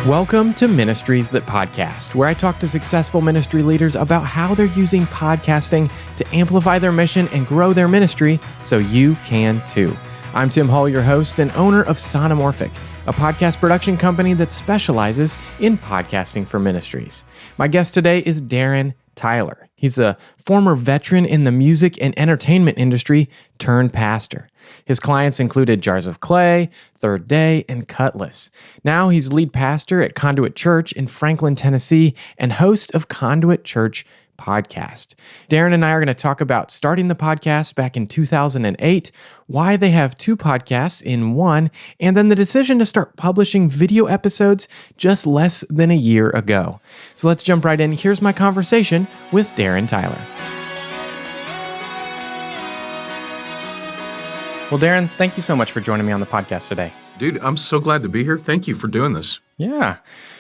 Welcome to Ministries That Podcast, where I talk to successful ministry leaders about how they're using podcasting to amplify their mission and grow their ministry so you can too. I'm Tim Hall, your host and owner of Sonomorphic, a podcast production company that specializes in podcasting for ministries. My guest today is Darren Tyler. He's a former veteran in the music and entertainment industry turned pastor. His clients included Jars of Clay, Third Day, and Cutlass. Now he's lead pastor at Conduit Church in Franklin, Tennessee, and host of Conduit Church podcast. Darren and I are going to talk about starting the podcast back in 2008, why they have two podcasts in one, and then the decision to start publishing video episodes just less than a year ago. So let's jump right in. Here's my conversation with Darren Tyler. Well, Darren, thank you so much for joining me on the podcast today. Dude, I'm so glad to be here. Thank you for doing this. Yeah.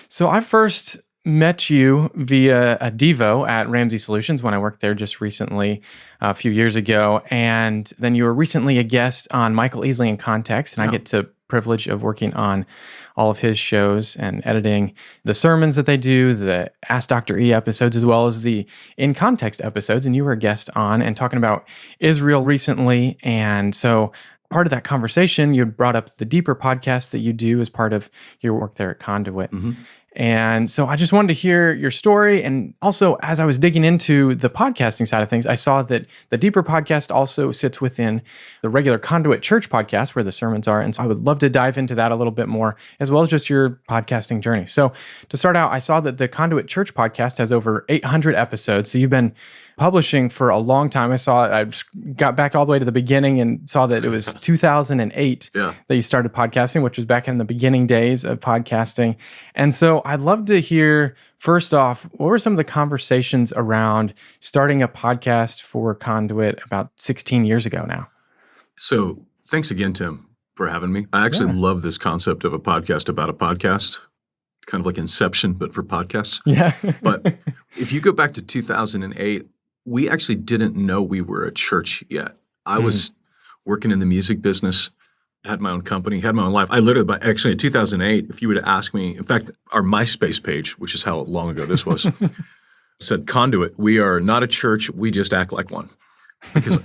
So I first met you via a Devo at Ramsey Solutions when I worked there just recently, a few years ago. And then you were recently a guest on Michael Easley in Context, and I get the privilege of working on all of his shows and editing the sermons that they do, the Ask Dr. E episodes, as well as the In Context episodes. And you were a guest on and talking about Israel recently. And so part of that conversation, you brought up the Deeper podcast that you do as part of your work there at Conduit. Mm-hmm. And so I just wanted to hear your story. And also, as I was digging into the podcasting side of things, I saw that the Deeper podcast also sits within the regular Conduit Church podcast where the sermons are. And so I would love to dive into that a little bit more, as well as just your podcasting journey. So to start out, I saw that the Conduit Church podcast has over 800 episodes. So you've been publishing for a long time. I just got back all the way to the beginning and saw that it was 2008 that you started podcasting, which was back in the beginning days of podcasting. And so I'd love to hear, first off, what were some of the conversations around starting a podcast for Conduit about 16 years ago now? So thanks again, Tim, for having me. I actually love this concept of a podcast about a podcast, kind of like Inception, but for podcasts. Yeah. But if you go back to 2008, we actually didn't know we were a church yet. I was working in the music business, had my own company, had my own life. I literally, actually in 2008, if you were to ask me, in fact, our MySpace page, which is how long ago this was, said, Conduit, we are not a church, we just act like one. Because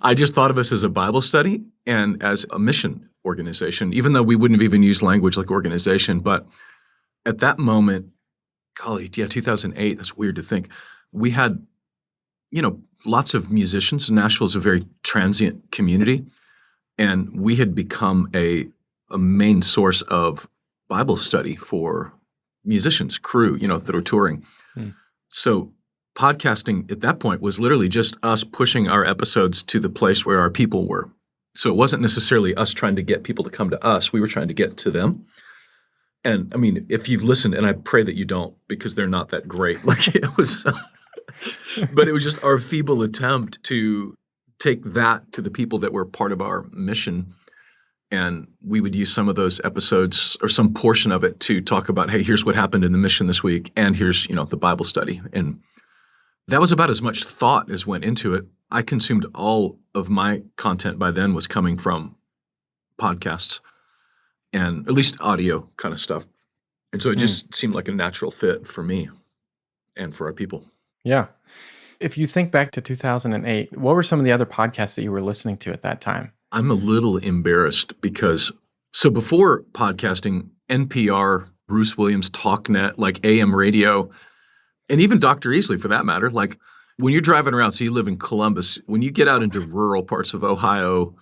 I just thought of us as a Bible study and as a mission organization, even though we wouldn't have even used language like organization. But at that moment, golly, 2008, that's weird to think. We had, lots of musicians. Nashville is a very transient community. And we had become a main source of Bible study for musicians, crew, that were touring. So podcasting at that point was literally just us pushing our episodes to the place where our people were. So it wasn't necessarily us trying to get people to come to us. We were trying to get to them. And I mean, if you've listened, and I pray that you don't, because they're not that great. Like it was, but it was just our feeble attempt to take that to the people that were part of our mission. And we would use some of those episodes or some portion of it to talk about, hey, here's what happened in the mission this week. And here's, the Bible study. And that was about as much thought as went into it. I consumed all of my content by then was coming from podcasts and at least audio kind of stuff. And so it just seemed like a natural fit for me and for our people. Yeah. If you think back to 2008, what were some of the other podcasts that you were listening to at that time? I'm a little embarrassed because, so before podcasting, NPR, Bruce Williams, TalkNet, like AM radio, and even Dr. Easley for that matter, like when you're driving around, so you live in Columbus, when you get out into rural parts of Ohio,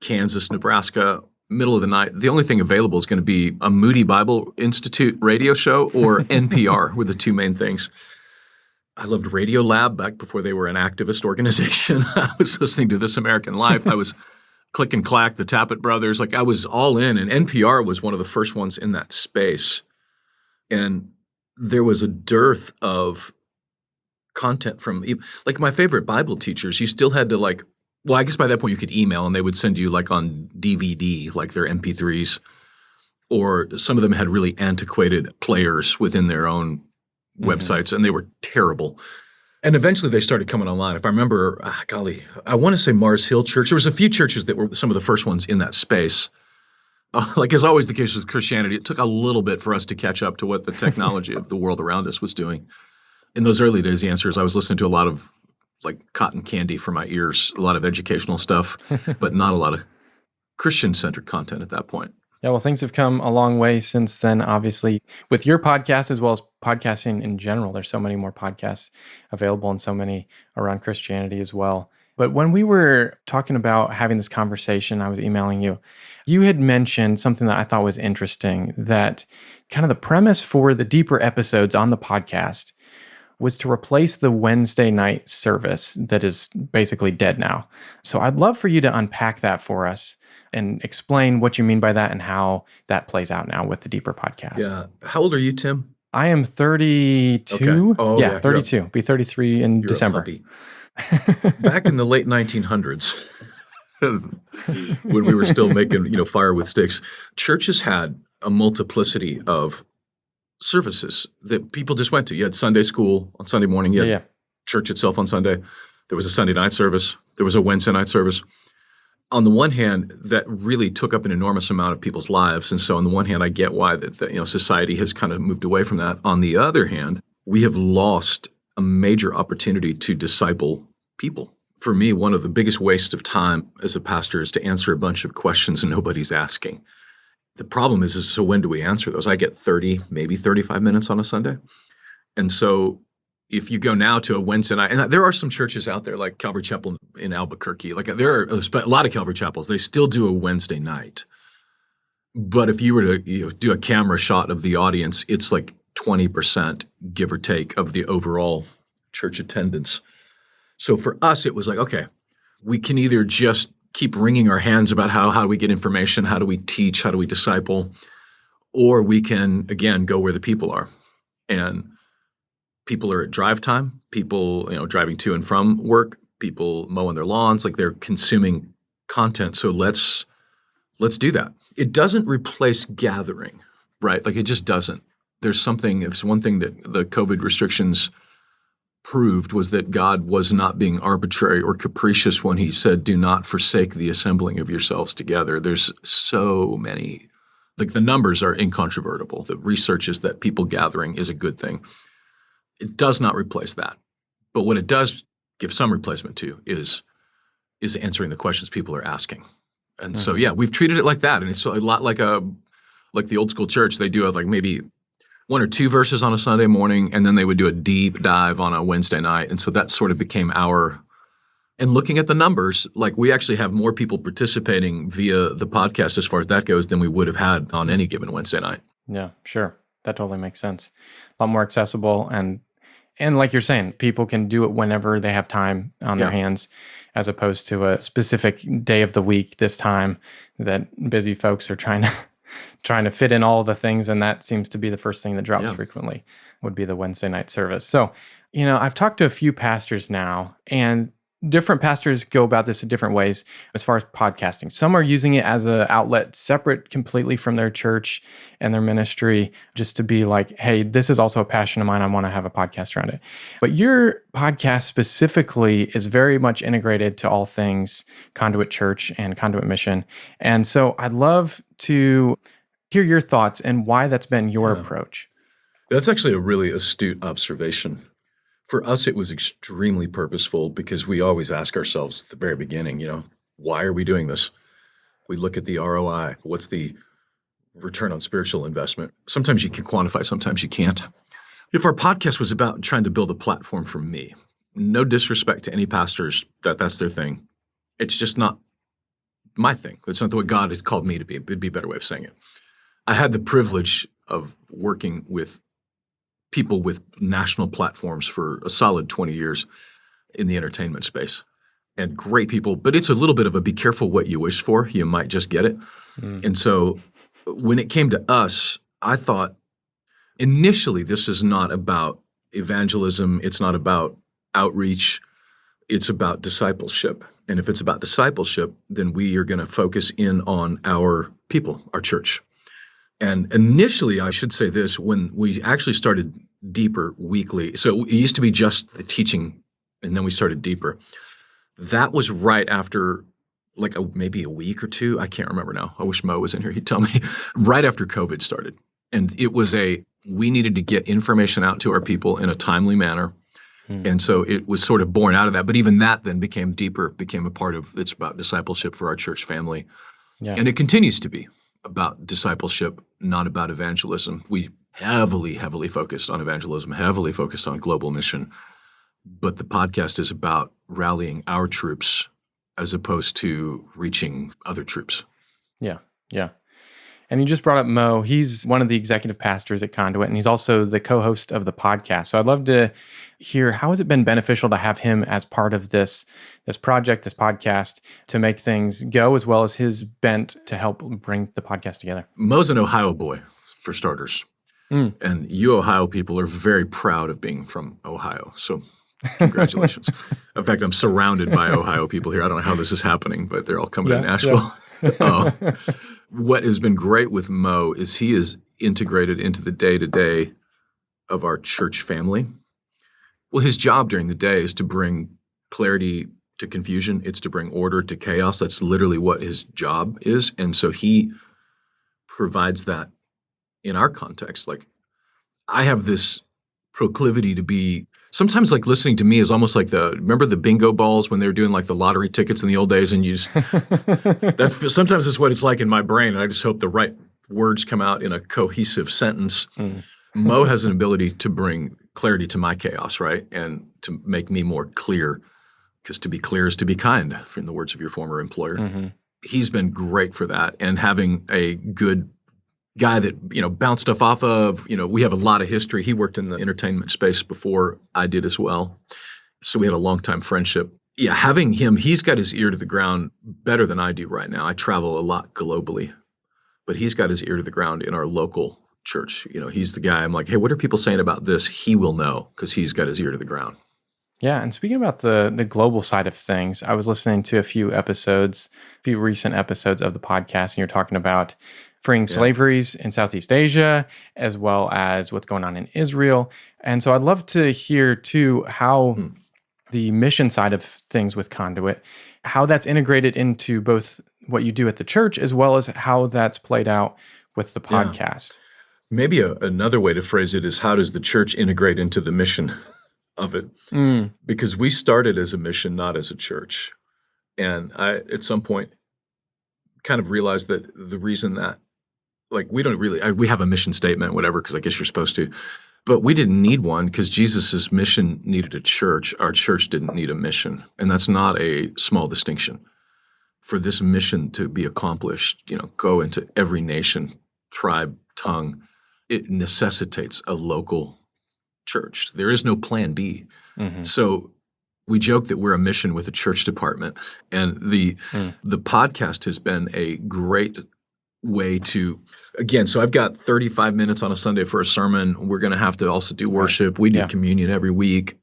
Kansas, Nebraska, middle of the night, the only thing available is going to be a Moody Bible Institute radio show or NPR were the two main things. I loved Radio Lab back before they were an activist organization. I was listening to This American Life. I was Click and Clack, the Tappet Brothers. Like I was all in, and NPR was one of the first ones in that space. And there was a dearth of content from, like my favorite Bible teachers, you still had to I guess by that point you could email and they would send you like on DVD, like their MP3s, or some of them had really antiquated players within their own websites, and they were terrible. And eventually they started coming online. If I remember, I want to say Mars Hill Church. There was a few churches that were some of the first ones in that space. like is always the case with Christianity, it took a little bit for us to catch up to what the technology of the world around us was doing. In those early days, the answer is I was listening to a lot of like cotton candy for my ears, a lot of educational stuff, but not a lot of Christian-centered content at that point. Yeah, well, things have come a long way since then, obviously, with your podcast as well as podcasting in general. There's so many more podcasts available and so many around Christianity as well. But when we were talking about having this conversation, I was emailing you, you had mentioned something that I thought was interesting, that kind of the premise for the deeper episodes on the podcast was to replace the Wednesday night service that is basically dead now. So I'd love for you to unpack that for us and explain what you mean by that and how that plays out now with the deeper podcast. Yeah. How old are you, Tim? I am 32. Okay. Oh, yeah. 32. Be 33 in You're December. a puppy. Back in the late 1900s, when we were still making, fire with sticks, churches had a multiplicity of services that people just went to. You had Sunday school on Sunday morning. You had church itself on Sunday. There was a Sunday night service. There was a Wednesday night service. On the one hand, that really took up an enormous amount of people's lives. And so on the one hand, I get why that society has kind of moved away from that. On the other hand, we have lost a major opportunity to disciple people. For me, one of the biggest wastes of time as a pastor is to answer a bunch of questions nobody's asking. The problem is so when do we answer those? I get 30, maybe 35 minutes on a Sunday. And so if you go now to a Wednesday night, and there are some churches out there like Calvary Chapel in Albuquerque, like there are a lot of Calvary Chapels, they still do a Wednesday night. But if you were to do a camera shot of the audience, it's like 20%, give or take, of the overall church attendance. So for us, it was like, okay, we can either just keep wringing our hands about how do we get information, how do we teach, how do we disciple, or we can, again, go where the people are. And people are at drive time, people, driving to and from work, people mowing their lawns, like they're consuming content. So let's do that. It doesn't replace gathering, right? Like it just doesn't. It's one thing that the COVID restrictions proved was that God was not being arbitrary or capricious when he said, do not forsake the assembling of yourselves together. There's so many, like the numbers are incontrovertible. The research is that people gathering is a good thing. It does not replace that. But what it does give some replacement to is answering the questions people are asking. And so, we've treated it like that. And it's a lot like the old school church. They do have like maybe one or two verses on a Sunday morning, and then they would do a deep dive on a Wednesday night. And so that sort of became and looking at the numbers, like we actually have more people participating via the podcast as far as that goes than we would have had on any given Wednesday night. Yeah, sure. That totally makes sense. A lot more accessible. And like you're saying, people can do it whenever they have time on their hands, as opposed to a specific day of the week this time that busy folks are trying to fit in all the things, and that seems to be the first thing that drops frequently would be the Wednesday night service. So, I've talked to a few pastors now, and different pastors go about this in different ways as far as podcasting. Some are using it as an outlet separate completely from their church and their ministry, just to be like, hey, this is also a passion of mine. I want to have a podcast around it. But your podcast specifically is very much integrated to all things Conduit Church and Conduit Mission. And so I'd love to hear your thoughts and why that's been your approach. That's actually a really astute observation. For us, it was extremely purposeful because we always ask ourselves at the very beginning, why are we doing this? We look at the ROI. What's the return on spiritual investment? Sometimes you can quantify, sometimes you can't. If our podcast was about trying to build a platform for me, no disrespect to any pastors, that's their thing. It's just not my thing. It's not what God has called me to be. It'd be a better way of saying it. I had the privilege of working with people with national platforms for a solid 20 years in the entertainment space. And great people, but it's a little bit of a be careful what you wish for. You might just get it. And so when it came to us, I thought initially this is not about evangelism. It's not about outreach. It's about discipleship. And if it's about discipleship, then we are going to focus in on our people, our church. And initially, I should say this, when we actually started deeper weekly, so it used to be just the teaching, and then we started deeper. That was right after like maybe a week or two. I can't remember now. I wish Mo was in here. He'd tell me. Right after COVID started. And it was we needed to get information out to our people in a timely manner. And so it was sort of born out of that. But even that then became a part of, it's about discipleship for our church family. Yeah. And it continues to be about discipleship, not about evangelism. We heavily focused on evangelism, heavily focused on global mission. But the podcast is about rallying our troops as opposed to reaching other troops. Yeah, yeah. And you just brought up Mo. He's one of the executive pastors at Conduit, and he's also the co-host of the podcast. So I'd love to hear, how has it been beneficial to have him as part of this project, this podcast, to make things go, as well as his bent to help bring the podcast together? Mo's an Ohio boy, for starters. And you Ohio people are very proud of being from Ohio. So congratulations. In fact, I'm surrounded by Ohio people here. I don't know how this is happening, but they're all coming to Nashville. Yeah. What has been great with Mo is he is integrated into the day-to-day of our church family. Well, his job during the day is to bring clarity to confusion. It's to bring order to chaos. That's literally what his job is. And so he provides that in our context. Like, I have this proclivity to be, sometimes like listening to me is almost like remember the bingo balls when they were doing like the lottery tickets in the old days, and sometimes it's what it's like in my brain. And I just hope the right words come out in a cohesive sentence. Mo has an ability to bring clarity to my chaos, right? And to make me more clear, because to be clear is to be kind, in the words of your former employer. He's been great for that. And having a good guy that, bounce stuff off of, we have a lot of history. He worked in the entertainment space before I did as well. So we had a long time friendship. Yeah, having him, he's got his ear to the ground better than I do right now. I travel a lot globally, but he's got his ear to the ground in our local church. He's the guy I'm like, hey, what are people saying about this? He will know because he's got his ear to the ground. Yeah, and speaking about the global side of things, I was listening to a few recent episodes of the podcast, and you're talking about freeing slaveries in Southeast Asia, as well as what's going on in Israel. And so I'd love to hear, too, how the mission side of things with Conduit, how that's integrated into both what you do at the church, as well as how that's played out with the podcast. Yeah. Maybe another way to phrase it is, how does the church integrate into the mission of it? Because we started as a mission, not as a church. And I, at some point, kind of realized that the reason that, like, we have a mission statement, whatever, because I guess you're supposed to, but we didn't need one because Jesus's mission needed a church. Our church didn't need a mission. And that's not a small distinction. For this mission to be accomplished, go into every nation, tribe, tongue, it necessitates a local church. There is no plan B. So we joke that we're a mission with a church department. And the podcast has been a great way to, again, so I've got 35 minutes on a Sunday for a sermon. We're going to have to also do worship. We do communion every week.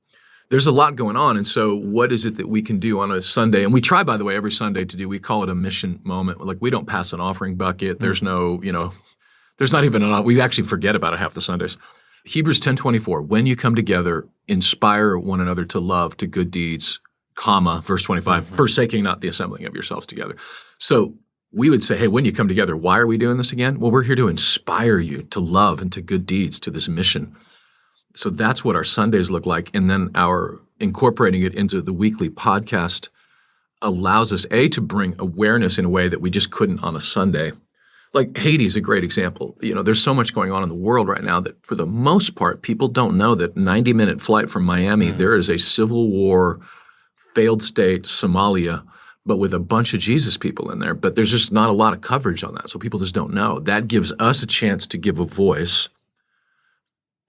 There's a lot going on. And so what is it that we can do on a Sunday? And we try, by the way, every Sunday we call it a mission moment. Like, we don't pass an offering bucket. There's no, there's not even we actually forget about it half the Sundays. Hebrews 10:24, when you come together, inspire one another to love, to good deeds, verse 25, forsaking not the assembling of yourselves together. So we would say, hey, when you come together, why are we doing this again? Well, we're here to inspire you to love and to good deeds, to this mission. So that's what our Sundays look like. And then our incorporating it into the weekly podcast allows us, to bring awareness in a way that we just couldn't on a Sunday. Like, Haiti is a great example. There's so much going on in the world right now that for the most part, people don't know that 90-minute flight from Miami, there is a civil war, failed state, Somalia, but with a bunch of Jesus people in there. But there's just not a lot of coverage on that. So people just don't know. That gives us a chance to give a voice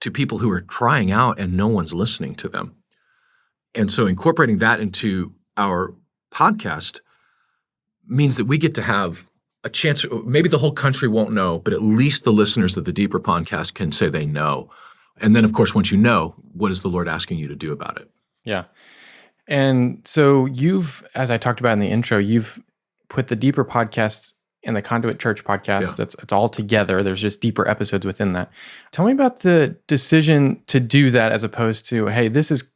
to people who are crying out and no one's listening to them. And so incorporating that into our podcast means that we get to have a chance. Maybe the whole country won't know, but at least the listeners of the Deeper podcast can say they know. And then, of course, once you know, what is the Lord asking you to do about it? Yeah. And so as I talked about in the intro, you've put the Deeper podcast and the Conduit Church podcast. It's all together. There's just deeper episodes within that. Tell me about the decision to do that, as opposed to, hey, this is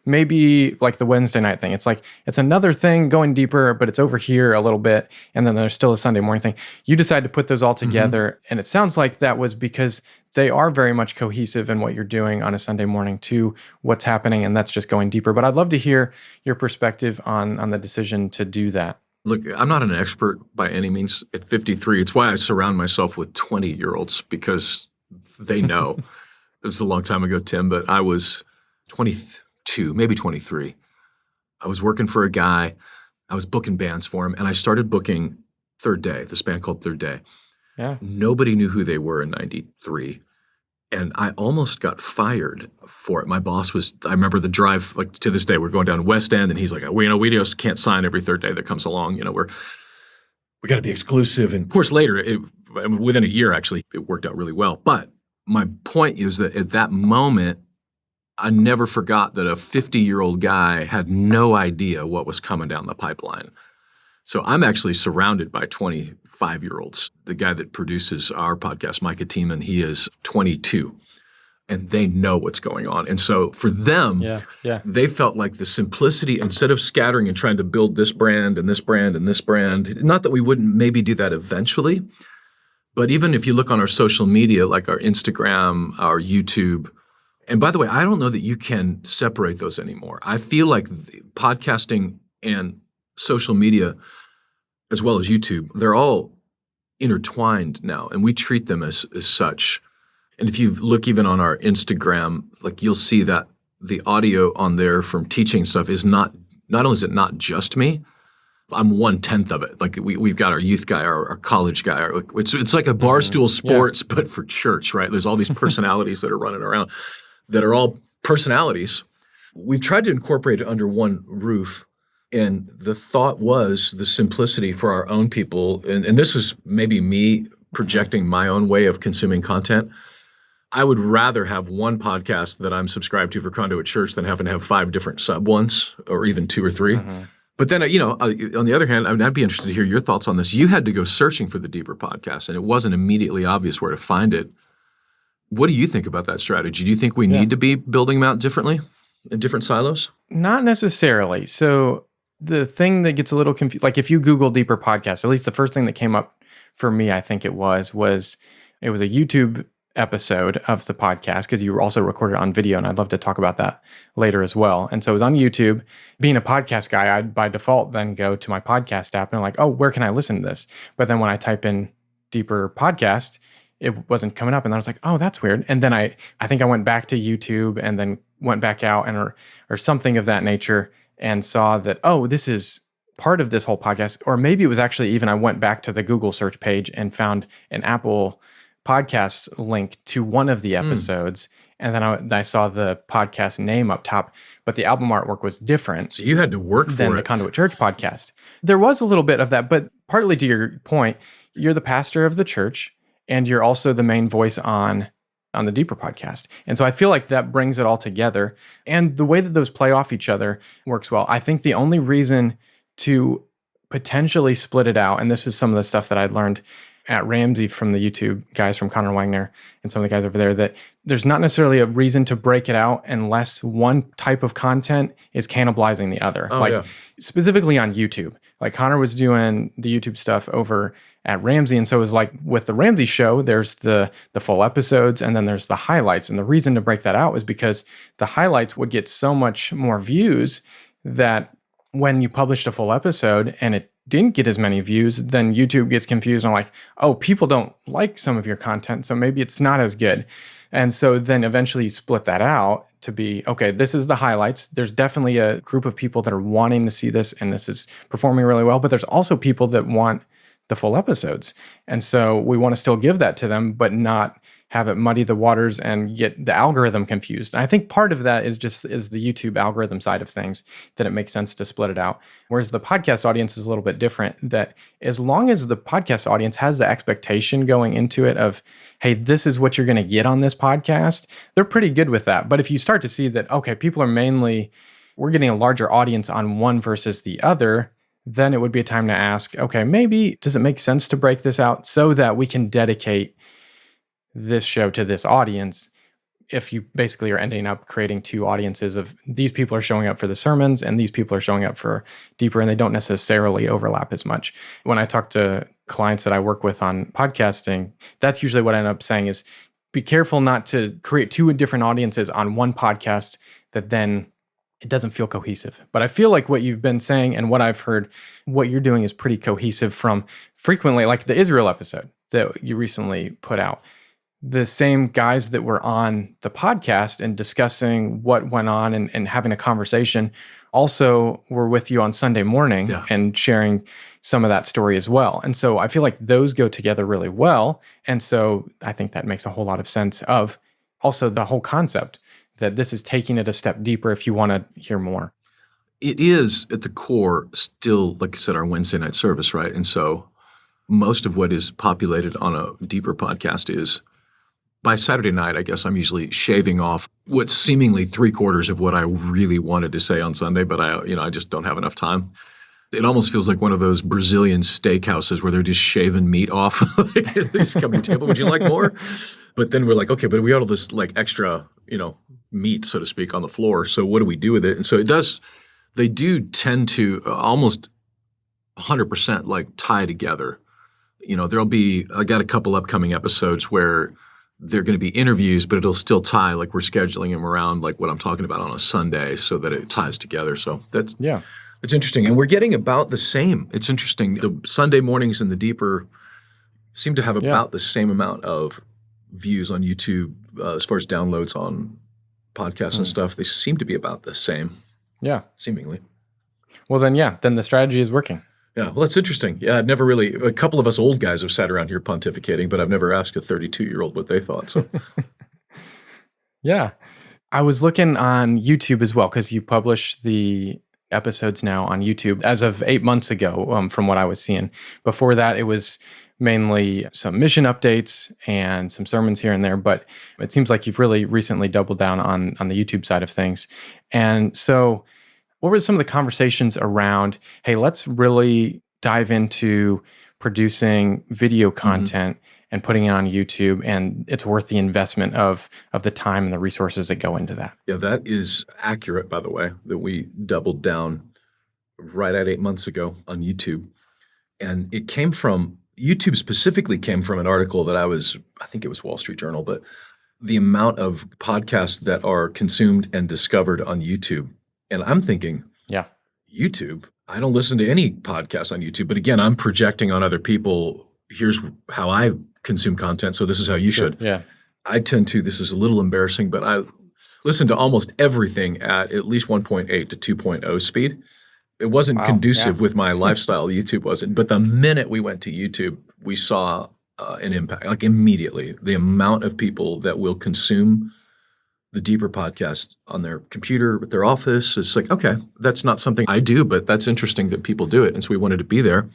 maybe like the Wednesday night thing. It's like, it's another thing going deeper, but it's over here a little bit. And then there's still a Sunday morning thing. You decided to put those all together. And it sounds like that was because they are very much cohesive in what you're doing on a Sunday morning to what's happening. And that's just going deeper. But I'd love to hear your perspective on the decision to do that. Look, I'm not an expert by any means at 53. It's why I surround myself with 20-year-olds, because they know. This is a long time ago, Tim, but I was 22, maybe 23. I was working for a guy. I was booking bands for him, and I started booking Third Day, this band called Third Day. Yeah. Nobody knew who they were in 93. And I almost got fired for it. My boss I remember the drive, like to this day, we're going down to West End, and he's like, we just can't sign every Third Day that comes along. We got to be exclusive. And of course, later, within a year, actually, it worked out really well. But my point is that at that moment, I never forgot that a 50-year-old guy had no idea what was coming down the pipeline. So I'm actually surrounded by 25-year-olds. The guy that produces our podcast, Micah Tiemann, he is 22, and they know what's going on. And so for them, they felt like the simplicity, instead of scattering and trying to build this brand and this brand and this brand, not that we wouldn't maybe do that eventually, but even if you look on our social media, like our Instagram, our YouTube, and by the way, I don't know that you can separate those anymore. I feel like podcasting and social media, as well as YouTube, they're all intertwined now, and we treat them as such. And if you look even on our Instagram, like you'll see that the audio on there from teaching stuff is not only is it not just me, I'm 1/10 of it. Like we've got our youth guy, our college guy. It's like a Barstool Sports, but for church, right? There's all these personalities that are running around that are all personalities. We've tried to incorporate it under one roof. And the thought was the simplicity for our own people. And this was maybe me projecting my own way of consuming content. I would rather have one podcast that I'm subscribed to for Conduit Church than having to have 5 different sub ones, or even 2 or 3. But then, on the other hand, I'd be interested to hear your thoughts on this. You had to go searching for the deeper podcast, and it wasn't immediately obvious where to find it. What do you think about that strategy? Do you think we need to be building them out differently in different silos? Not necessarily. So the thing that gets a little confused, like if you Google deeper podcast, at least the first thing that came up for me, I think it was a YouTube episode of the podcast, because you also recorded it on video, and I'd love to talk about that later as well. And so it was on YouTube. Being a podcast guy, I'd by default then go to my podcast app and I'm like, oh, where can I listen to this? But then when I type in deeper podcast, it wasn't coming up, and I was like, oh, that's weird. And then I think I went back to YouTube and then went back out or something of that nature, and saw that, oh, this is part of this whole podcast. Or maybe it was actually even I went back to the Google search page and found an Apple podcast link to one of the episodes. And then I saw the podcast name up top, but the album artwork was different. So you had to work for than the Conduit Church podcast. There was a little bit of that, but partly to your point, you're the pastor of the church, and you're also the main voice on the deeper podcast. And so I feel like that brings it all together. And the way that those play off each other works well. I think the only reason to potentially split it out, and this is some of the stuff that I learned at Ramsey from the YouTube guys, from Connor Wagner and some of the guys over there, that there's not necessarily a reason to break it out unless one type of content is cannibalizing the other. Specifically on YouTube. Like Connor was doing the YouTube stuff over at Ramsey, and so it was like with the Ramsey show, there's the full episodes, and then there's the highlights. And the reason to break that out was because the highlights would get so much more views that when you published a full episode and it didn't get as many views, then YouTube gets confused and like, oh, people don't like some of your content, so maybe it's not as good. And so then eventually you split that out to be, okay, this is the highlights. There's definitely a group of people that are wanting to see this, and this is performing really well, but there's also people that want the full episodes. And so we want to still give that to them, but not have it muddy the waters and get the algorithm confused. And I think part of that is the YouTube algorithm side of things, that it makes sense to split it out. Whereas the podcast audience is a little bit different, that as long as the podcast audience has the expectation going into it of, hey, this is what you're going to get on this podcast, they're pretty good with that. But if you start to see that, okay, we're getting a larger audience on one versus the other, then it would be a time to ask, okay, maybe does it make sense to break this out so that we can dedicate this show to this audience, if you basically are ending up creating two audiences of these people are showing up for the sermons and these people are showing up for deeper, and they don't necessarily overlap as much. When I talk to clients that I work with on podcasting, that's usually what I end up saying is be careful not to create two different audiences on one podcast that then it doesn't feel cohesive. But I feel like what you've been saying and what I've heard, what you're doing is pretty cohesive from frequently, like the Israel episode that you recently put out. The same guys that were on the podcast and discussing what went on and having a conversation also were with you on Sunday morning and sharing some of that story as well. And so I feel like those go together really well. And so I think that makes a whole lot of sense of also the whole concept that this is taking it a step deeper if you want to hear more. It is at the core still, like I said, our Wednesday night service, right? And so most of what is populated on a deeper podcast is by Saturday night, I guess I'm usually shaving off what's seemingly 3/4 of what I really wanted to say on Sunday, but I just don't have enough time. It almost feels like one of those Brazilian steakhouses where they're just shaving meat off. They just come to your table. Would you like more? But then we're like, okay, but we got all this like extra, meat, so to speak, on the floor. So what do we do with it? And so they do tend to almost 100% like tie together. I got a couple upcoming episodes where they're going to be interviews, but it'll still tie, like we're scheduling them around like what I'm talking about on a Sunday so that it ties together. So it's interesting. And we're getting about the same. It's interesting. The Sunday mornings and the deeper seem to have about the same amount of views on YouTube as far as downloads on podcasts and stuff. They seem to be about the same. Yeah. Seemingly. Well, then the strategy is working. Yeah, well, that's interesting. Yeah, a couple of us old guys have sat around here pontificating, but I've never asked a 32-year-old what they thought. So, yeah. I was looking on YouTube as well because you publish the episodes now on YouTube as of 8 months ago, from what I was seeing. Before that, it was mainly some mission updates and some sermons here and there, but it seems like you've really recently doubled down on the YouTube side of things. And so what were some of the conversations around, hey, let's really dive into producing video content and putting it on YouTube, and it's worth the investment of the time and the resources that go into that? Yeah, that is accurate, by the way, that we doubled down right at 8 months ago on YouTube. And YouTube specifically came from an article that I think it was Wall Street Journal, but the amount of podcasts that are consumed and discovered on YouTube. And I'm thinking, YouTube, I don't listen to any podcasts on YouTube. But again, I'm projecting on other people. Here's how I consume content. So this is how you should. Yeah. I tend to, this is a little embarrassing, but I listen to almost everything at least 1.8 to 2.0 speed. It wasn't conducive with my lifestyle. YouTube wasn't. But the minute we went to YouTube, we saw an impact, like immediately. The amount of people that will consume the deeper podcast on their computer at their office. It's like, okay, that's not something I do, but that's interesting that people do it. And so we wanted to be there.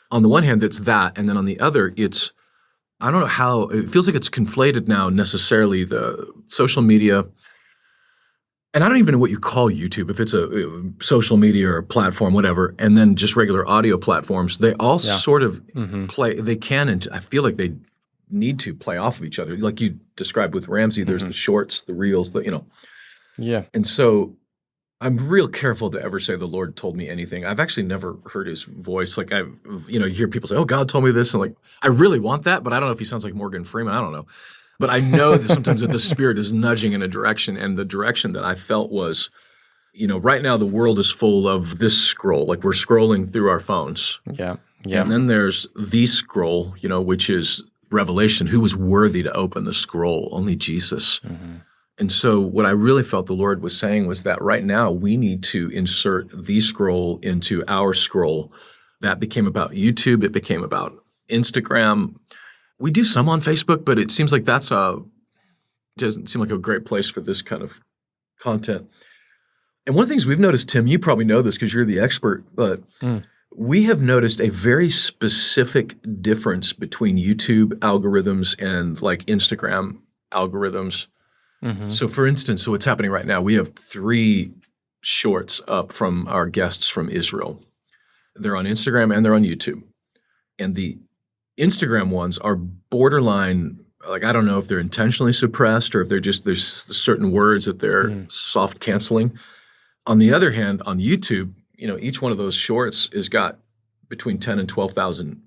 On the one hand, it's that. And then on the other, I don't know how, it feels like it's conflated now necessarily, the social media. And I don't even know what you call YouTube, if it's a social media or a platform, whatever, and then just regular audio platforms. They all sort of play, they can, and I feel like they need to play off of each other. Like you described with Ramsey, there's the shorts, the reels, Yeah. And so I'm real careful to ever say the Lord told me anything. I've actually never heard his voice. Like you hear people say, oh, God told me this. And like, I really want that, but I don't know if he sounds like Morgan Freeman. I don't know. But I know that sometimes that the Spirit is nudging in a direction, and the direction that I felt was, right now the world is full of this scroll. Like we're scrolling through our phones. Yeah. And then there's the scroll, which is Revelation. Who was worthy to open the scroll? Only Jesus. And so what I really felt the Lord was saying was that right now we need to insert the scroll into our scroll. That became about YouTube. It became about Instagram. We do some on Facebook, but it seems like doesn't seem like a great place for this kind of content. And one of the things we've noticed, Tim, you probably know this because you're the expert, but we have noticed a very specific difference between YouTube algorithms and like Instagram algorithms. So for instance, what's happening right now, we have 3 shorts up from our guests from Israel. They're on Instagram and they're on YouTube. And the Instagram ones are borderline Like, I don't know if they're intentionally suppressed or if there's certain words that they're soft canceling. On the other hand, on YouTube, each one of those shorts has got between 10 and 12,000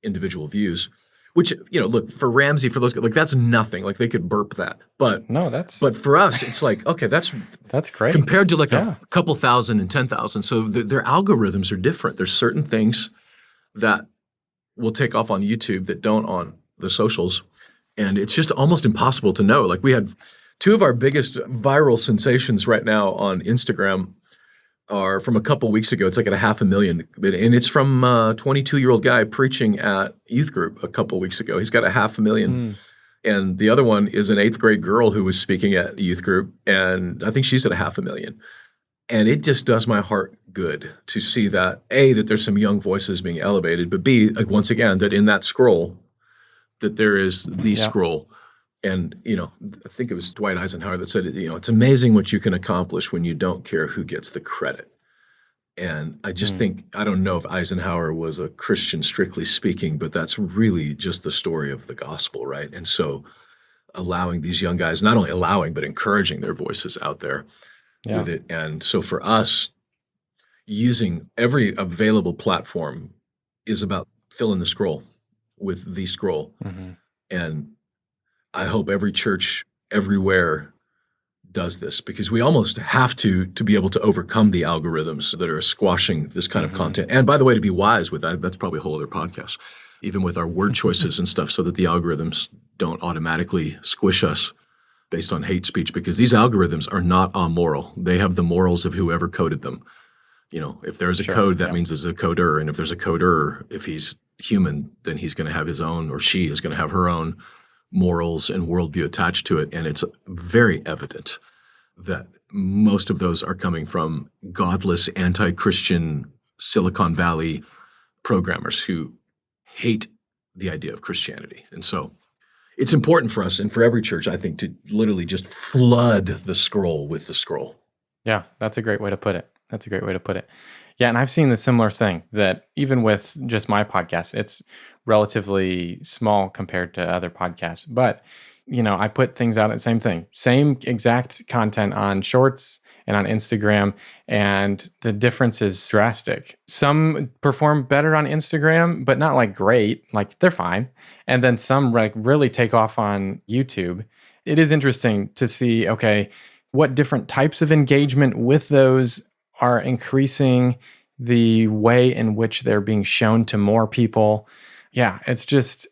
individual views, which, look, for Ramsey, for those guys, like, that's nothing. Like, they could burp that. But no, but for us, it's like, okay, that's great compared to like a couple thousand and 10,000. So their algorithms are different. There's certain things that will take off on YouTube that don't on the socials. And it's just almost impossible to know. Like, we had two of our biggest viral sensations right now on Instagram are from a couple weeks ago. It's like at 500,000, and it's from a 22-year-old guy preaching at youth group a couple weeks ago. He's got 500,000. And the other one is an 8th grade girl who was speaking at youth group, and I think she's at 500,000. And it just does my heart good to see that, A, that there's some young voices being elevated, but B, like, once again, that in that scroll, that there is the scroll. And, I think it was Dwight Eisenhower that said, it's amazing what you can accomplish when you don't care who gets the credit. And I just think, I don't know if Eisenhower was a Christian, strictly speaking, but that's really just the story of the gospel, right? And so allowing these young guys, not only allowing, but encouraging their voices out there with it. And so for us, using every available platform is about filling the scroll with the scroll. And I hope every church everywhere does this, because we almost have to be able to overcome the algorithms that are squashing this kind of content. And by the way, to be wise with that, that's probably a whole other podcast, even with our word choices and stuff, so that the algorithms don't automatically squish us based on hate speech, because these algorithms are not amoral. They have the morals of whoever coded them. If there's a code, that means there's a coder. And if there's a coder, if he's human, then he's going to have his own, or she is going to have her own morals and worldview attached to it. And it's very evident that most of those are coming from godless, anti-Christian Silicon Valley programmers who hate the idea of Christianity. And so it's important for us and for every church, I think, to literally just flood the scroll with the scroll. Yeah, that's a great way to put it. Yeah, and I've seen the similar thing, that even with just my podcast, it's relatively small compared to other podcasts. But, I put things out, same thing, same exact content on Shorts and on Instagram, and the difference is drastic. Some perform better on Instagram, but not like great, like they're fine. And then some like really take off on YouTube. It is interesting to see, okay, what different types of engagement with those are increasing the way in which they're being shown to more people. Yeah, it's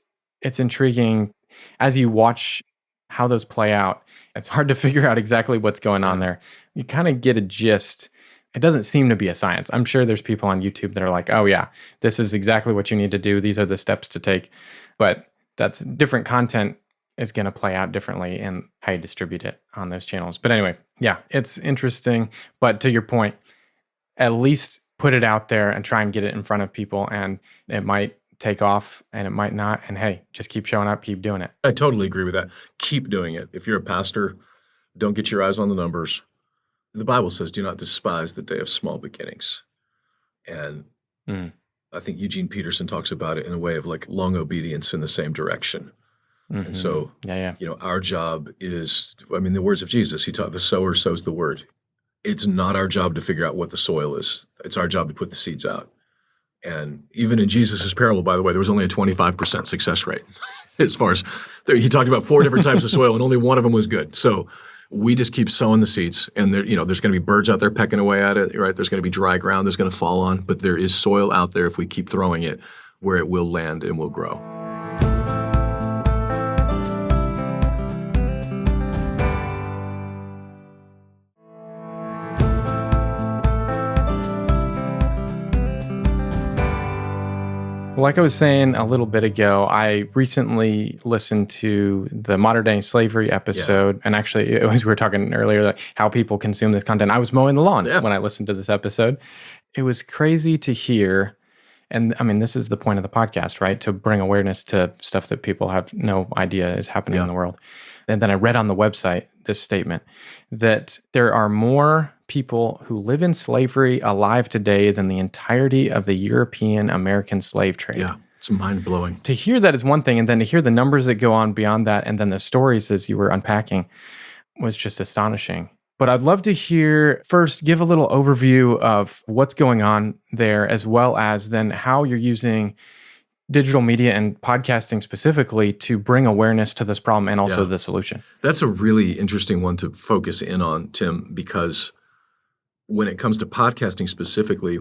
intriguing. As you watch how those play out, it's hard to figure out exactly what's going on there. You kind of get a gist. It doesn't seem to be a science. I'm sure there's people on YouTube that are like, oh yeah, this is exactly what you need to do. These are the steps to take. But that's different content is going to play out differently in how you distribute it on those channels. But anyway, yeah, it's interesting. But to your point, at least put it out there and try and get it in front of people, and it might take off and it might not. And hey, just keep showing up, keep doing it. I totally agree with that. Keep doing it. If you're a pastor, don't get your eyes on the numbers. The Bible says, do not despise the day of small beginnings. And I think Eugene Peterson talks about it in a way of like long obedience in the same direction. And so, our job is, the words of Jesus, he taught the sower sows the word. It's not our job to figure out what the soil is. It's our job to put the seeds out. And even in Jesus' parable, by the way, there was only a 25% success rate. As far as, he talked about 4 different types of soil, and only one of them was good. So we just keep sowing the seeds. And there's going to be birds out there pecking away at it, right? There's going to be dry ground that's going to fall on. But there is soil out there if we keep throwing it, where it will land and will grow. Like I was saying a little bit ago, I recently listened to the Modern Day Slavery episode. And actually, we were talking earlier, like how people consume this content. I was mowing the lawn when I listened to this episode. It was crazy to hear. And this is the point of the podcast, right? To bring awareness to stuff that people have no idea is happening in the world. And then I read on the website this statement that there are more people who live in slavery alive today than the entirety of the European American slave trade. Yeah, It's mind-blowing. To hear that is one thing, and then to hear the numbers that go on beyond that, and then the stories as you were unpacking was just astonishing. But I'd love to hear first, give a little overview of what's going on there, as well as then how you're using digital media and podcasting specifically to bring awareness to this problem and also the solution. That's a really interesting one to focus in on, Tim, because when it comes to podcasting specifically,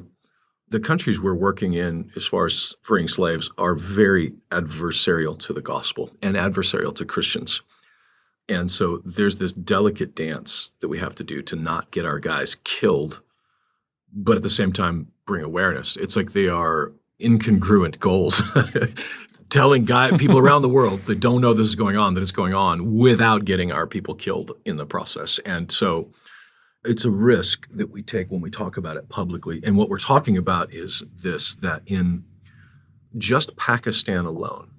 the countries we're working in as far as freeing slaves are very adversarial to the gospel and adversarial to Christians. And so there's this delicate dance that we have to do to not get our guys killed, but at the same time bring awareness. It's like they are incongruent goals. Telling people around the world that don't know this is going on, that it's going on, without getting our people killed in the process. And so it's a risk that we take when we talk about it publicly. And what we're talking about is this, that in just Pakistan alone,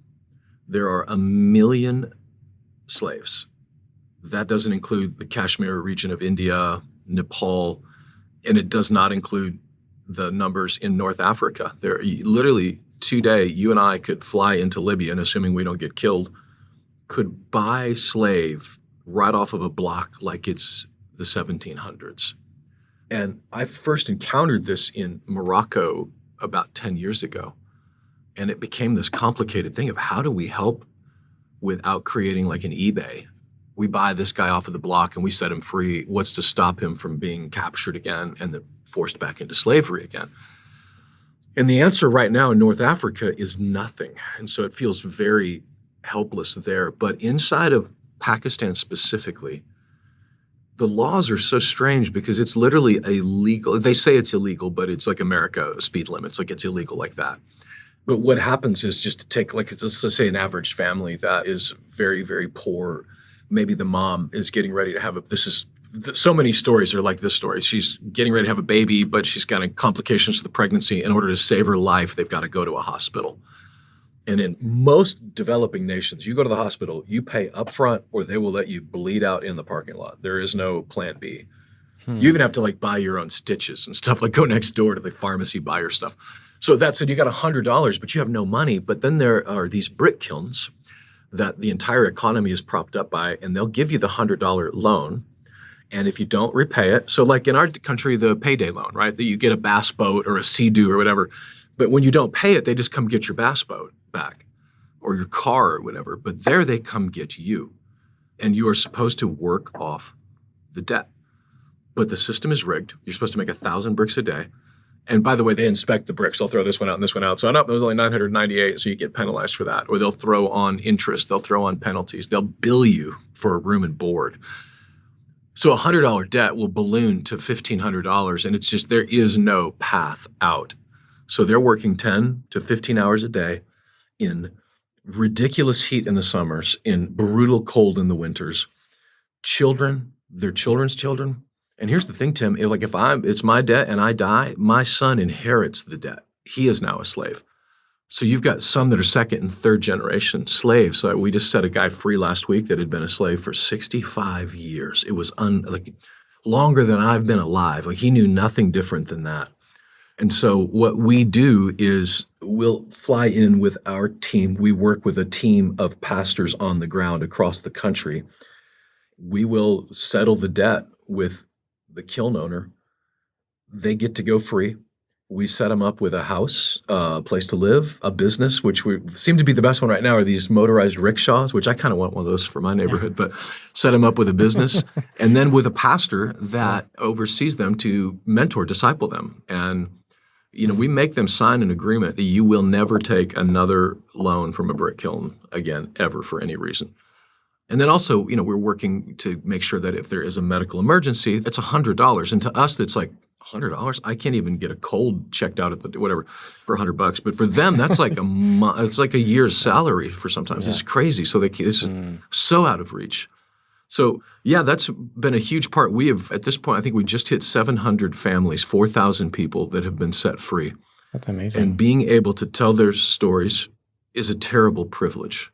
there are 1 million slaves. That doesn't include the Kashmir region of India, Nepal, and it does not include the numbers in North Africa. There, literally today, you and I could fly into Libya, and assuming we don't get killed, could buy slave right off of a block like it's the 1700s. And I first encountered this in Morocco about 10 years ago. And it became this complicated thing of how do we help without creating like an eBay? We buy this guy off of the block and we set him free. What's to stop him from being captured again and then forced back into slavery again? And the answer right now in North Africa is nothing. And so it feels very helpless there. But inside of Pakistan specifically, the laws are so strange because it's literally illegal. They say it's illegal, but it's like America speed limits, like it's illegal like that. But what happens is just to take, like, let's say an average family that is very, very poor. Maybe the mom is getting ready to have so many stories are like this story. She's getting ready to have a baby, but she's got complications to the pregnancy. In order to save her life, they've got to go to a hospital. And in most developing nations, you go to the hospital, you pay upfront, or they will let you bleed out in the parking lot. There is no plan B. You even have to buy your own stitches and stuff, like go next door to the pharmacy, buy your stuff. So that's it. You got $100, but you have no money. But then there are these brick kilns that the entire economy is propped up by, and they'll give you the $100 loan. And if you don't repay it, so like in our country, the payday loan, right? That you get a bass boat or a Sea-Doo or whatever. But when you don't pay it, they just come get your bass boat back or your car or whatever. But there they come get you. And you are supposed to work off the debt. But the system is rigged. You're supposed to make 1,000 bricks a day. And by the way, they inspect the bricks. They'll throw this one out and this one out. So no, there was only 998, so you get penalized for that. Or they'll throw on interest. They'll throw on penalties. They'll bill you for a room and board. So a $100 debt will balloon to $1,500, and it's just there is no path out. So they're working 10 to 15 hours a day in ridiculous heat in the summers, in brutal cold in the winters. Children, their children's children. And here's the thing, Tim, if it's my debt and I die, my son inherits the debt. He is now a slave. So you've got some that are second and third generation slaves. So we just set a guy free last week that had been a slave for 65 years. It was longer than I've been alive. He knew nothing different than that. And so what we do is we'll fly in with our team. We work with a team of pastors on the ground across the country. We will settle the debt with the kiln owner. They get to go free. We set them up with a house, a place to live, a business, which we seem to be the best one right now are these motorized rickshaws, which I kind of want one of those for my neighborhood, but set them up with a business and then with a pastor that oversees them to mentor, disciple them. And, we make them sign an agreement that you will never take another loan from a brick kiln again, ever, for any reason. And then also, we're working to make sure that if there is a medical emergency, it's $100. And to us, that's like $100. I can't even get a cold checked out at the whatever for $100. But for them, that's like it's like a year's salary for sometimes. Yeah. It's crazy. So this is so out of reach. So yeah, that's been a huge part. We have at this point, I think we just hit 700 families, 4,000 people that have been set free. That's amazing. And being able to tell their stories is a terrible privilege,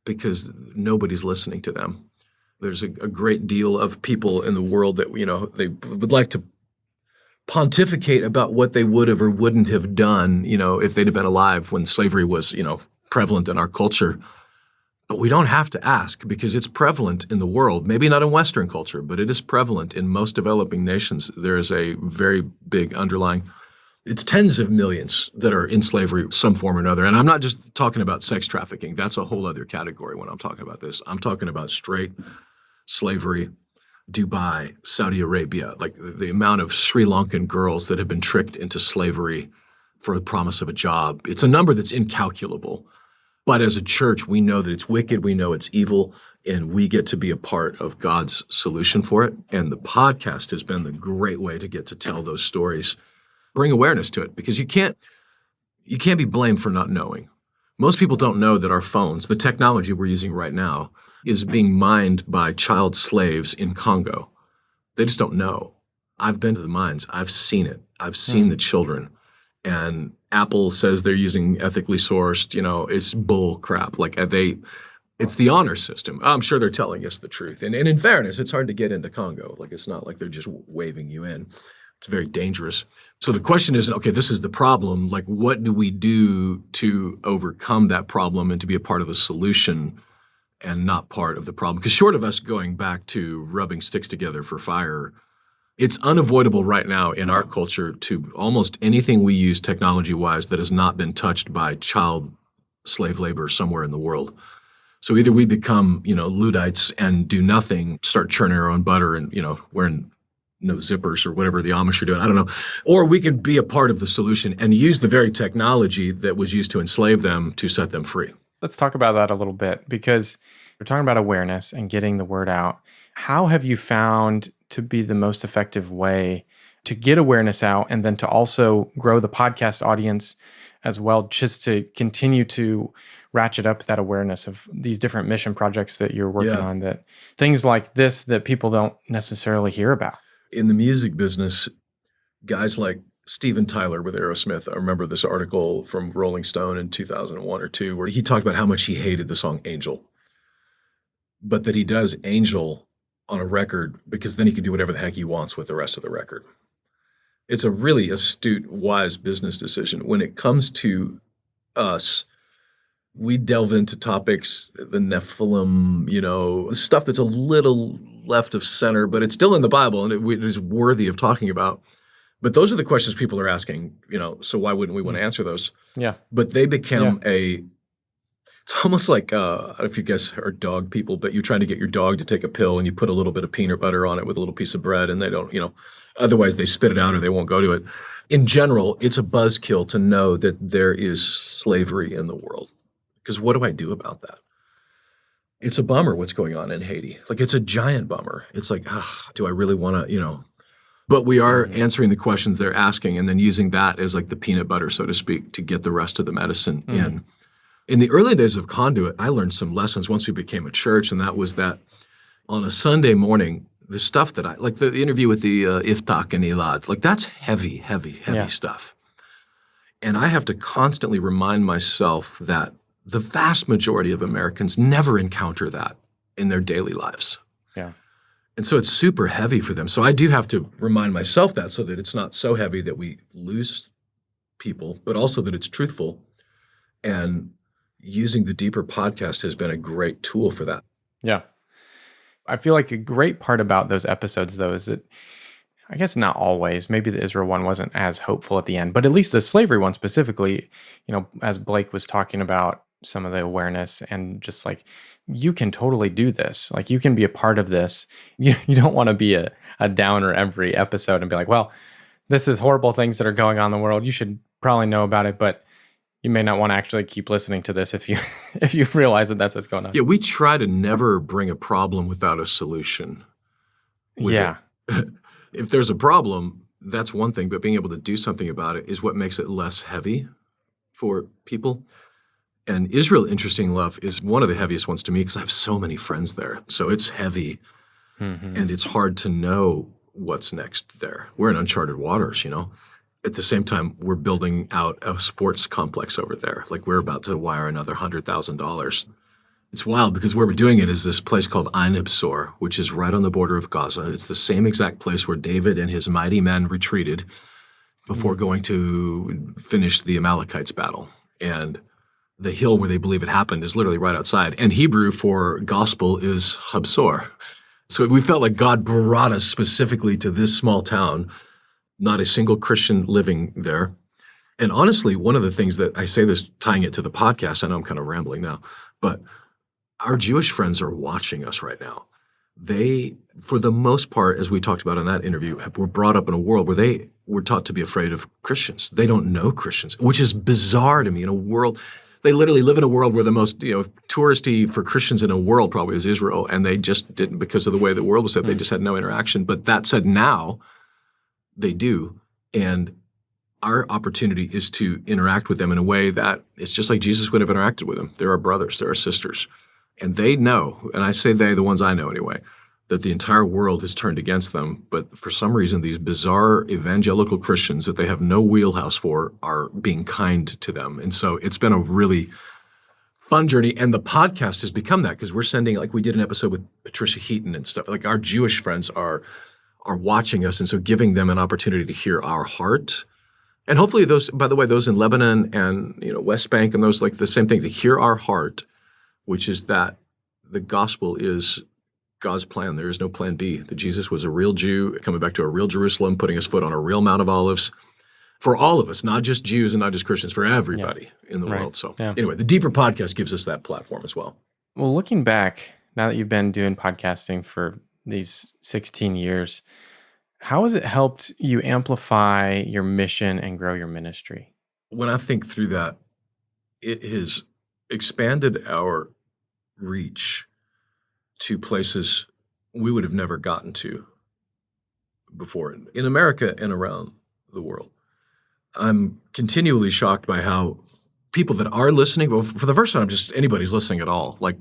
because nobody's listening to them. There's a great deal of people in the world that, they would like to pontificate about what they would have or wouldn't have done, if they'd have been alive when slavery was, prevalent in our culture. But we don't have to ask because it's prevalent in the world, maybe not in Western culture, but it is prevalent in most developing nations. There is a very big underlying, it's tens of millions that are in slavery, some form or another. And I'm not just talking about sex trafficking. That's a whole other category when I'm talking about this. I'm talking about straight slavery, Dubai, Saudi Arabia, like the amount of Sri Lankan girls that have been tricked into slavery for the promise of a job. It's a number that's incalculable. But as a church, we know that it's wicked, we know it's evil, and we get to be a part of God's solution for it. And the podcast has been the great way to get to tell those stories, bring awareness to it, because you can't be blamed for not knowing. Most people don't know that our phones, the technology we're using right now, is being mined by child slaves in Congo. They just don't know. I've been to the mines. I've seen it. I've seen the children. And Apple says they're using ethically sourced, it's bull crap. It's the honor system. I'm sure they're telling us the truth. And in fairness, it's hard to get into Congo. It's not like they're just waving you in. It's very dangerous. So the question is, okay, this is the problem. What do we do to overcome that problem and to be a part of the solution and not part of the problem? Because short of us going back to rubbing sticks together for fire, it's unavoidable right now in our culture to almost anything we use technology-wise that has not been touched by child slave labor somewhere in the world. So either we become, Luddites and do nothing, start churning our own butter and, wearing no zippers or whatever the Amish are doing, I don't know. Or we can be a part of the solution and use the very technology that was used to enslave them to set them free. Let's talk about that a little bit because we're talking about awareness and getting the word out. How have you found to be the most effective way to get awareness out and then to also grow the podcast audience as well, just to continue to ratchet up that awareness of these different mission projects that you're working on, that things like this that people don't necessarily hear about? In the music business, guys like Steven Tyler with Aerosmith, I remember this article from Rolling Stone in 2001 or 2 where he talked about how much he hated the song Angel, but that he does Angel on a record because then he can do whatever the heck he wants with the rest of the record. It's a really astute, wise business decision. When it comes to us, we delve into topics, the Nephilim, stuff that's a little left of center, but it's still in the Bible and it is worthy of talking about. But those are the questions people are asking, so why wouldn't we want to answer those? Yeah. But they become it's almost like, I don't know if you guys are dog people, but you're trying to get your dog to take a pill and you put a little bit of peanut butter on it with a little piece of bread and they don't, otherwise they spit it out or they won't go to it. In general, it's a buzzkill to know that there is slavery in the world. Because what do I do about that? It's a bummer what's going on in Haiti. It's a giant bummer. It's do I really want to, But we are answering the questions they're asking and then using that as the peanut butter, so to speak, to get the rest of the medicine in. In the early days of Conduit, I learned some lessons once we became a church, and that was that on a Sunday morning, the stuff that the interview with the Iftach and Elad, that's heavy stuff. And I have to constantly remind myself that the vast majority of Americans never encounter that in their daily lives. Yeah. And so it's super heavy for them. So I do have to remind myself that so that it's not so heavy that we lose people, but also that it's truthful. And using the Deeper podcast has been a great tool for that. Yeah. I feel like a great part about those episodes, though, is that I guess not always, maybe the Israel one wasn't as hopeful at the end, but at least the slavery one specifically, as Blake was talking about some of the awareness and just you can totally do this. You can be a part of this. You don't want to be a downer every episode and be like, well, this is horrible things that are going on in the world. You should probably know about it, but you may not want to actually keep listening to this if you realize that that's what's going on. Yeah, we try to never bring a problem without a solution. If there's a problem, that's one thing, but being able to do something about it is what makes it less heavy for people. And Israel, interesting enough, is one of the heaviest ones to me because I have so many friends there. So it's heavy, and it's hard to know what's next there. We're in uncharted waters, At the same time, we're building out a sports complex over there. We're about to wire another $100,000 It's wild because where we're doing it is this place called Ein Absor, which is right on the border of Gaza. It's the same exact place where David and his mighty men retreated before going to finish the Amalekites battle. And the hill where they believe it happened is literally right outside. And Hebrew for gospel is Habsor. So we felt like God brought us specifically to this small town, not a single Christian living there. And honestly, one of the things that I say this, tying it to the podcast, I know I'm kind of rambling now, but our Jewish friends are watching us right now. They, for the most part, as we talked about in that interview, were brought up in a world where they were taught to be afraid of Christians. They don't know Christians, which is bizarre to me. In a world, they literally live in a world where the most touristy for Christians in a world probably is Israel, and they just didn't, because of the way the world was set, they just had no interaction. But that said, now they do, and our opportunity is to interact with them in a way that it's just like Jesus would have interacted with them. They're our brothers, they're our sisters. And they know, and I say they, the ones I know anyway, that the entire world has turned against them. But for some reason, these bizarre evangelical Christians that they have no wheelhouse for are being kind to them. And so it's been a really fun journey. And the podcast has become that because we're sending, like we did an episode with Patricia Heaton and stuff. Like our Jewish friends are watching us. And so giving them an opportunity to hear our heart. And hopefully those, by the way, those in Lebanon and West Bank and those, like the same thing, to hear our heart, which is that the gospel is God's plan. There is no plan B. That Jesus was a real Jew coming back to a real Jerusalem, putting his foot on a real Mount of Olives for all of us, not just Jews and not just Christians, for everybody in the world. So anyway, the Deeper podcast gives us that platform as well. Well, looking back, now that you've been doing podcasting for these 16 years, how has it helped you amplify your mission and grow your ministry? When I think through that, it has expanded our reach to places we would have never gotten to before in America and around the world. I'm continually shocked by how people that are listening, well, for the first time, just anybody's listening at all. Like,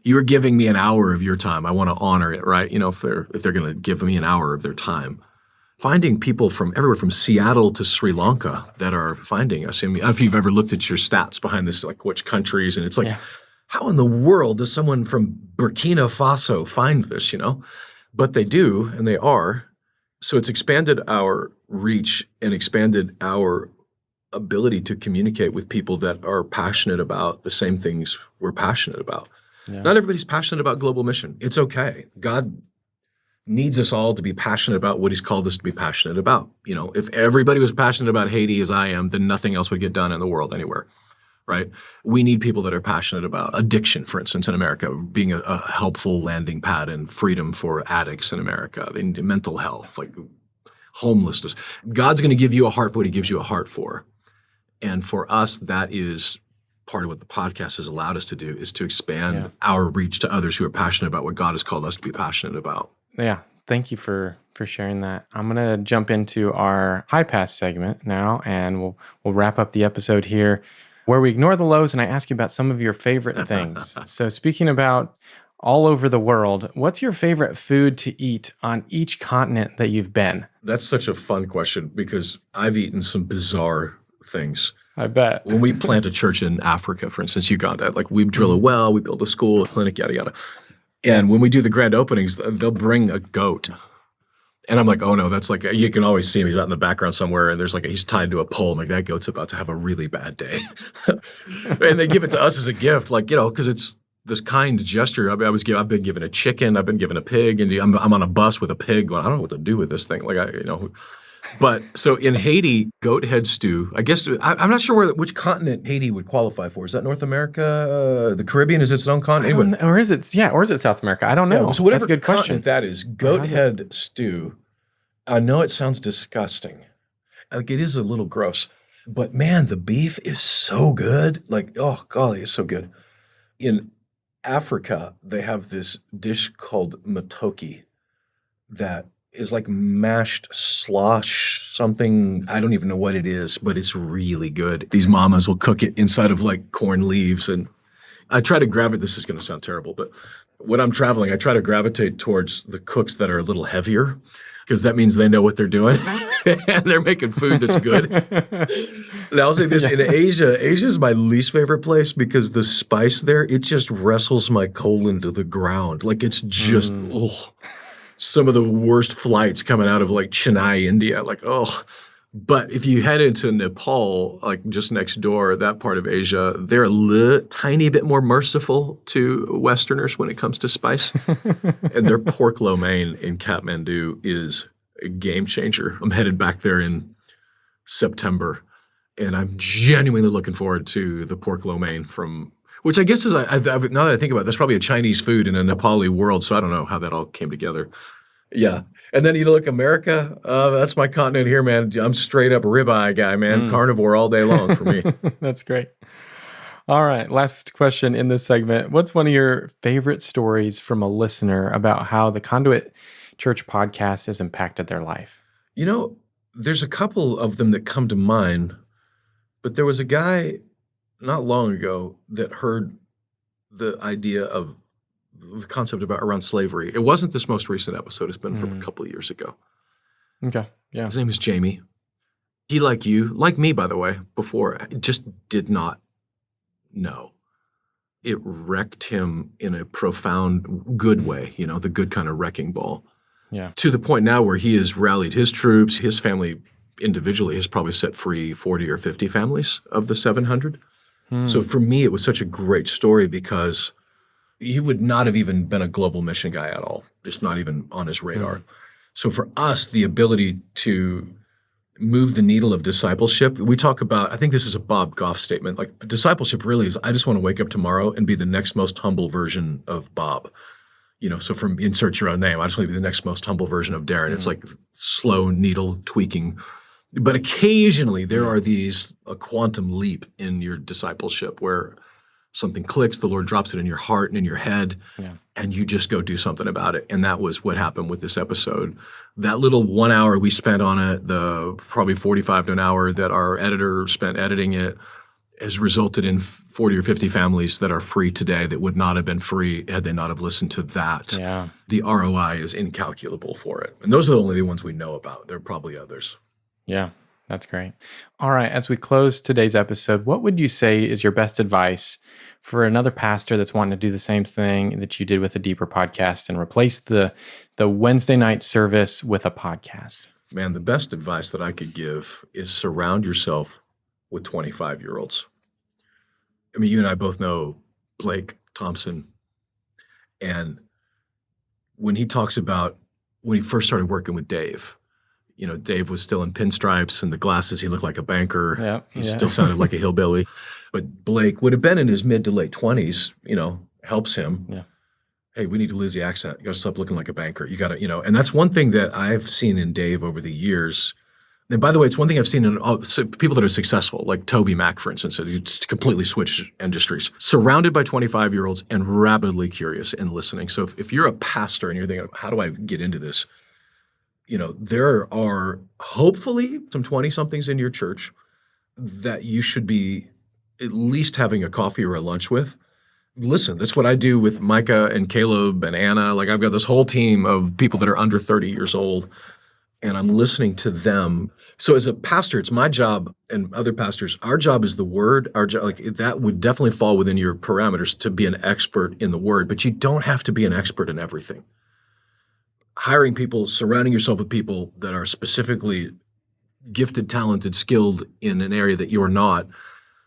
you're giving me an hour of your time. I want to honor it, right? If they're going to give me an hour of their time. Finding people from everywhere from Seattle to Sri Lanka that are finding us. I mean, I don't know if you've ever looked at your stats behind this, like which countries, and it's like, how in the world does someone from Burkina Faso find this, But they do, and they are. So it's expanded our reach and expanded our ability to communicate with people that are passionate about the same things we're passionate about. Yeah. Not everybody's passionate about global mission. It's okay. God needs us all to be passionate about what he's called us to be passionate about. If everybody was passionate about Haiti as I am, then nothing else would get done in the world anywhere. Right? We need people that are passionate about addiction, for instance, in America, being a helpful landing pad and freedom for addicts in America, mental health, like homelessness. God's going to give you a heart for what he gives you a heart for. And for us, that is part of what the podcast has allowed us to do, is to expand our reach to others who are passionate about what God has called us to be passionate about. Yeah. Thank you for sharing that. I'm going to jump into our high pass segment now, and we'll wrap up the episode here, where we ignore the lows and I ask you about some of your favorite things. So speaking about all over the world, what's your favorite food to eat on each continent that you've been? That's such a fun question because I've eaten some bizarre things. I bet. When we plant a church in Africa, for instance, Uganda, like we drill a well, we build a school, a clinic, yada, yada. And when we do the grand openings, they'll bring a goat. And I'm like, oh no, that's like, you can always see him. He's out in the background somewhere, and there's he's tied to a pole. I'm like, that goat's about to have a really bad day. And they give it to us as a gift, because it's this kind gesture. I've been given a chicken, I've been given a pig, and I'm on a bus with a pig going, I don't know what to do with this thing. But so in Haiti, goat head stew, I guess, I'm not sure which continent Haiti would qualify for. Is that North America? The Caribbean is its own continent? Or is it South America? I don't know. Yeah, so whatever That's a good question. That is, goat head stew. I know it sounds disgusting. It is a little gross. But man, the beef is so good. Oh golly, it's so good. In Africa, they have this dish called matoki that is like mashed slosh, something. I don't even know what it is, but it's really good. These mamas will cook it inside of corn leaves. And I try to gravitate, this is going to sound terrible, but when I'm traveling, I try to gravitate towards the cooks that are a little heavier. because that means they know what they're doing and they're making food that's good. And I'll say this, in Asia is my least favorite place because the spice there, it just wrestles my colon to the ground. Like it's just, some of the worst flights coming out of like Chennai, India. Like, But if you head into Nepal, like just next door, that part of Asia, they're a tiny bit more merciful to Westerners when it comes to spice. And their pork lo mein in Kathmandu is a game changer. I'm headed back there in September, and I'm genuinely looking forward to the pork lo mein which I guess is, now that I think about it, that's probably a Chinese food in a Nepali world, so I don't know how that all came together. Yeah. And then you look America, that's my continent here, man. I'm straight up ribeye guy, man. Carnivore all day long for me. That's great. All right. Last question in this segment. What's one of your favorite stories from a listener about how the Conduit Church podcast has impacted their life? There's a couple of them that come to mind, but there was a guy not long ago that heard the idea of the concept around slavery. It wasn't this most recent episode. It's been from a couple of years ago. Okay. Yeah. His name is Jamie. He, like you, like me, by the way, before, just did not know. It wrecked him in a profound, good way, the good kind of wrecking ball. Yeah. To the point now where he has rallied his troops. His family individually has probably set free 40 or 50 families of the 700. So for me, it was such a great story because he would not have even been a global mission guy at all, just not even on his radar. So for us, the ability to move the needle of discipleship, we talk about, I think this is a Bob Goff statement, like discipleship really is, I just want to wake up tomorrow and be the next most humble version of Bob. So from insert your own name, I just want to be the next most humble version of Darren. It's like slow needle tweaking. But occasionally there are a quantum leap in your discipleship where something clicks, the Lord drops it in your heart and in your head, and you just go do something about it. And that was what happened with this episode. That little 1 hour we spent on it, the probably 45 to an hour that our editor spent editing it, has resulted in 40 or 50 families that are free today that would not have been free had they not have listened to that. Yeah. The ROI is incalculable for it. And those are only the ones we know about. There are probably others. Yeah, that's great. All right, as we close today's episode, what would you say is your best advice for another pastor that's wanting to do the same thing that you did with a Deeper podcast and replace the Wednesday night service with a podcast? Man, the best advice that I could give is surround yourself with 25-year-olds. I mean, you and I both know Blake Thompson, and when he talks about when he first started working with Dave, Dave was still in pinstripes and the glasses. He looked like a banker. Yeah, he still sounded like a hillbilly. But Blake would have been in his mid to late 20s, helps him. Yeah. Hey, we need to lose the accent. You got to stop looking like a banker. You got to, and that's one thing that I've seen in Dave over the years. And by the way, it's one thing I've seen in people that are successful, like Toby Mac, for instance, who completely switched industries, surrounded by 25-year-olds and rabidly curious and listening. So if you're a pastor and you're thinking, how do I get into this? There are hopefully some 20-somethings in your church that you should be at least having a coffee or a lunch with. Listen, that's what I do with Micah and Caleb and Anna. Like I've got this whole team of people that are under 30 years old, and I'm listening to them. So as a pastor, it's my job, and other pastors, our job is the word. Our job, like that would definitely fall within your parameters to be an expert in the word, but you don't have to be an expert in everything. Hiring people, surrounding yourself with people that are specifically gifted, talented, skilled in an area that you're not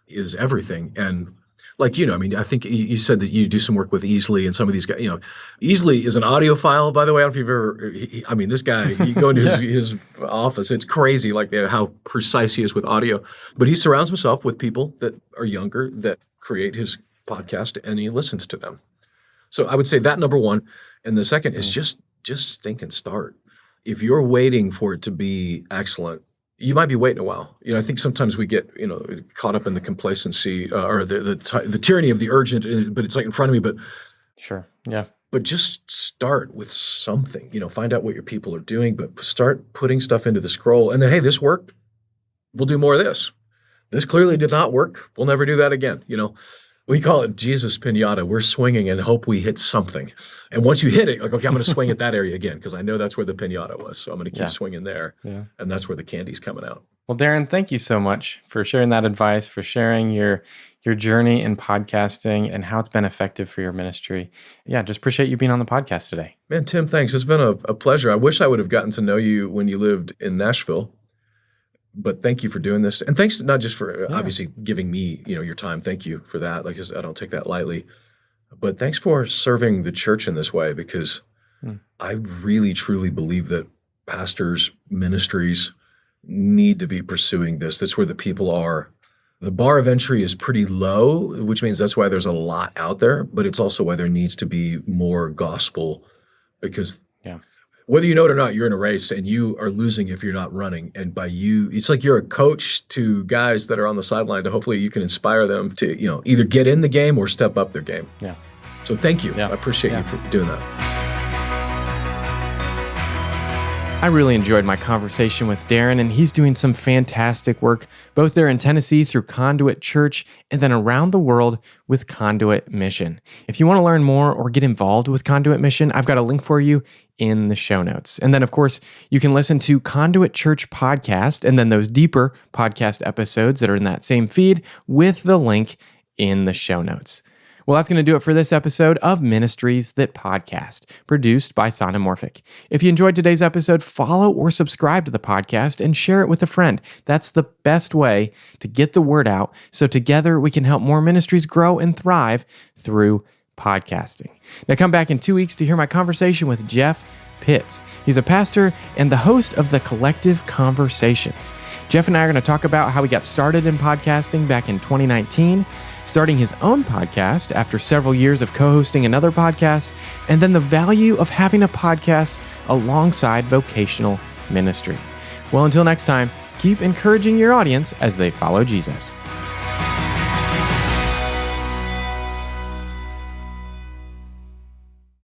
is everything. And like, I think you said that you do some work with Easley and some of these guys, Easley is an audiophile, by the way. I don't know if you've ever, this guy, you go into his office, it's crazy, like how precise he is with audio. But he surrounds himself with people that are younger that create his podcast and he listens to them. So I would say that number one. And the second is just think and start. If you're waiting for it to be excellent, you might be waiting a while. I think sometimes we get, caught up in the complacency or the tyranny of the urgent, but it's like in front of me, but sure. Yeah. But just start with something, find out what your people are doing, but start putting stuff into the scroll. And then, hey, this worked. We'll do more of this. This clearly did not work. We'll never do that again. We call it Jesus Pinata. We're swinging and hope we hit something. And once you hit it, like, okay, I'm going to swing at that area again because I know that's where the pinata was. So I'm going to keep swinging there. Yeah. And that's where the candy's coming out. Well, Darren, thank you so much for sharing that advice, for sharing your journey in podcasting and how it's been effective for your ministry. Yeah, just appreciate you being on the podcast today. Man, Tim, thanks. It's been a pleasure. I wish I would have gotten to know you when you lived in Nashville. But thank you for doing this. And thanks not just for obviously giving me, your time. Thank you for that. Like, I don't take that lightly. But thanks for serving the church in this way, because I really, truly believe that pastors, ministries need to be pursuing this. That's where the people are. The bar of entry is pretty low, which means that's why there's a lot out there, but it's also why there needs to be more gospel, because whether you know it or not, you're in a race and you are losing if you're not running. And by you, it's like you're a coach to guys that are on the sideline to hopefully you can inspire them to, either get in the game or step up their game. Yeah. So thank you. I appreciate you for doing that. I really enjoyed my conversation with Darren, and he's doing some fantastic work, both there in Tennessee through Conduit Church and then around the world with Conduit Mission. If you want to learn more or get involved with Conduit Mission, I've got a link for you in the show notes. And then, of course, you can listen to Conduit Church podcast and then those deeper podcast episodes that are in that same feed with the link in the show notes. Well, that's going to do it for this episode of Ministries That Podcast, produced by Sonomorphic. If you enjoyed today's episode, follow or subscribe to the podcast and share it with a friend. That's the best way to get the word out, so together we can help more ministries grow and thrive through podcasting. Now come back in 2 weeks to hear my conversation with Jeff Pitts. He's a pastor and the host of The Collective Conversations. Jeff and I are going to talk about how he got started in podcasting back in 2019, starting his own podcast after several years of co-hosting another podcast, and then the value of having a podcast alongside vocational ministry. Well, until next time, keep encouraging your audience as they follow Jesus.